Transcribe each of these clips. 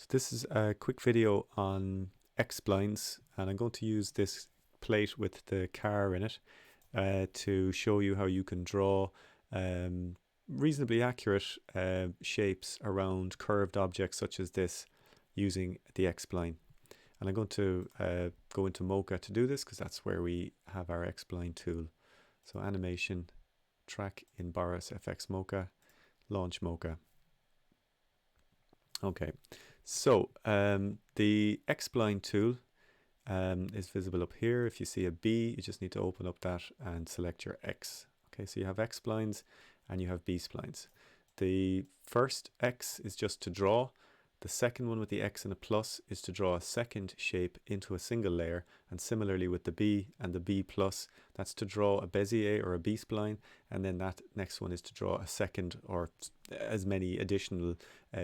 So this is a quick video on X-splines, and I'm going to use this plate with the car in it to show you how you can draw reasonably accurate shapes around curved objects such as this using the X-spline. And I'm going to go into Mocha to do this because that's where we have our X-spline tool. So animation, track in Boris FX Mocha, launch Mocha. Okay, so the X-spline tool is visible up here. If you see a B, you just need to open up that and select your X. Okay, so you have X-splines and you have B-splines. The first X is just to draw. The second one with the X and a plus is to draw a second shape into a single layer, and similarly with the B and the B plus, that's to draw a Bezier or a B-spline, and then that next one is to draw a second or as many additional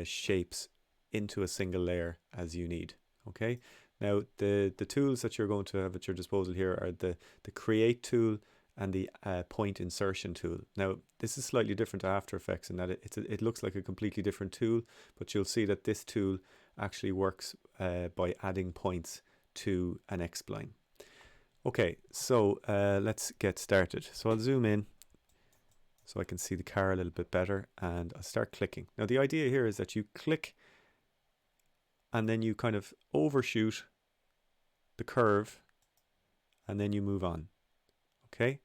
shapes into a single layer as you need. Okay, now the tools that you're going to have at your disposal here are the create tool and the point insertion tool. Now this is slightly different to After Effects in that it looks like a completely different tool, but you'll see that this tool actually works by adding points to an X-spline. Okay, so let's get started. So I'll zoom in so I can see the car a little bit better, and I'll start clicking. Now the idea here is that you click and then you kind of overshoot the curve and then you move on. Okay,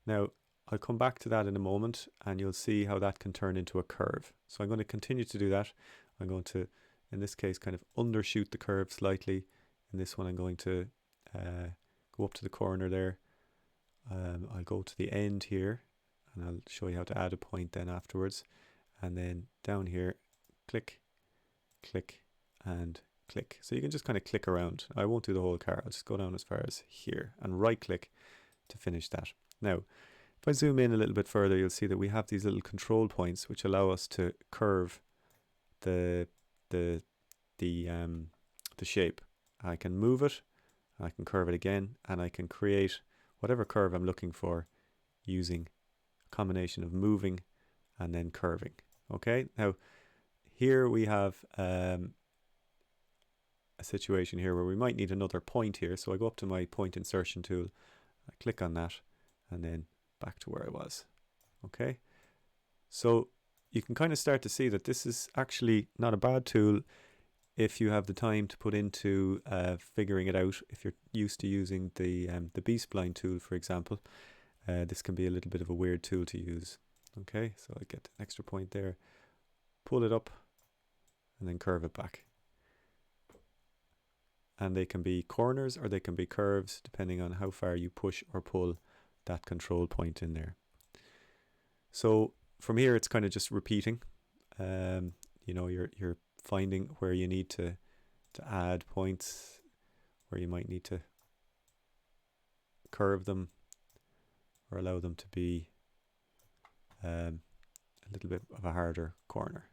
now I'll come back to that in a moment and you'll see how that can turn into a curve. So I'm going to continue to do that. I'm going to, in this case, kind of undershoot the curve slightly. In this one I'm going to go up to the corner there. I'll go to the end here and I'll show you how to add a point then afterwards. And then down here, click, click and click. So you can just kind of click around. I won't do the whole car. I'll just go down as far as here and right click to finish that. Now, if I zoom in a little bit further, you'll see that we have these little control points which allow us to curve the shape. I can move it, I can curve it again, and I can create whatever curve I'm looking for using a combination of moving and then curving. Okay, now here we have a situation here where we might need another point here. So I go up to my point insertion tool, I click on that, and then back to where I was. Okay, so you can kind of start to see that this is actually not a bad tool if you have the time to put into figuring it out. If you're used to using the B-spline tool, for example, this can be a little bit of a weird tool to use. Okay, so I get an extra point there, pull it up, and then curve it back. And they can be corners or they can be curves depending on how far you push or pull that control point in there. So from here it's kind of just repeating. You know, you're finding where you need to add points, where you might need to curve them or allow them to be a little bit of a harder corner.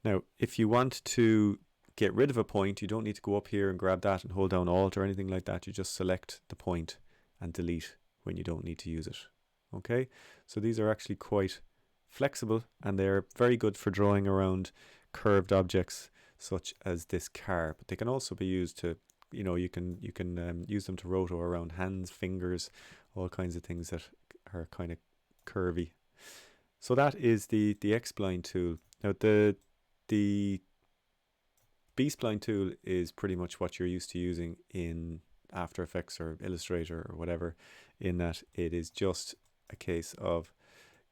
Now if you want to get rid of a point, you don't need to go up here and grab that and hold down Alt or anything like that. You just select the point and delete when you don't need to use it. Okay, so these are actually quite flexible and they're very good for drawing around curved objects such as this car, but they can also be used to, you know, you can use them to roto around hands, fingers, all kinds of things that are kind of curvy. So that is the X-spline tool. Now the B-spline tool is pretty much what you're used to using in After Effects or Illustrator or whatever, in that it is just a case of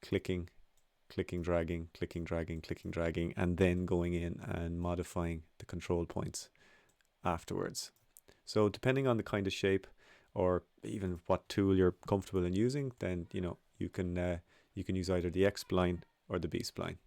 clicking, dragging, and then going in and modifying the control points afterwards. So depending on the kind of shape or even what tool you're comfortable in using, then you know you can use either the X-spline or the B-spline.